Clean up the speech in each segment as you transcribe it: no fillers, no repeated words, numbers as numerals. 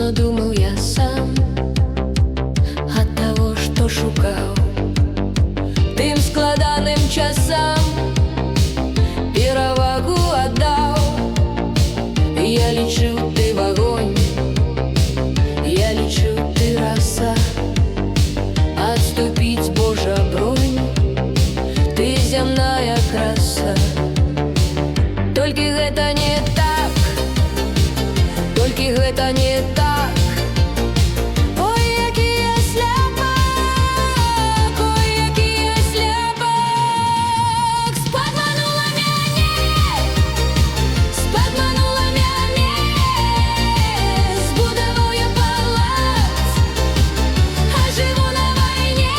надумал я сам от того, что шукал. Тим складаним часам перевагу отдал. Я лічив, ти вогонь, я лічив, ти роса. Отступить, Божа бронь, ты земная краса. Только это не так, только это не так. Ой, який я сляпак, ой, який я сляпак. Спадманула мяне, спадманула мяне. Збудував я палац, а живу на войне.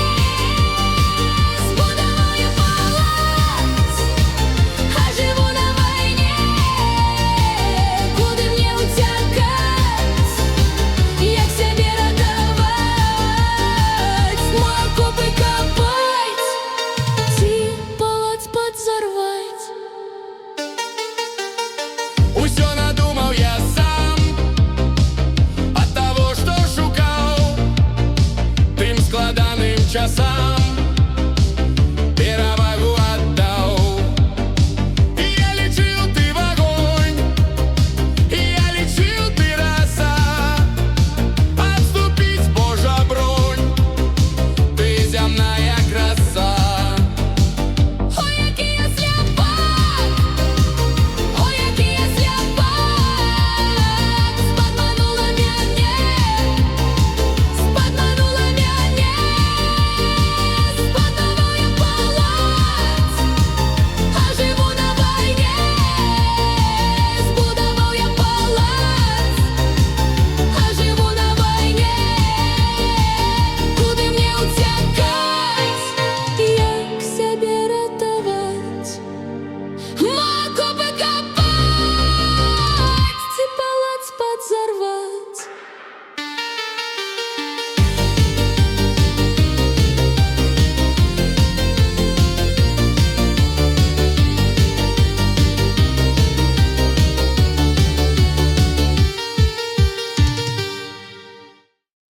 Збудував я палац, а живу на войне. Куди мне утекать, як себе рятовать? Мой окопы копать, ці палац подзорвать. Усё надумал я сам от того, что шукал. Тим складаним часам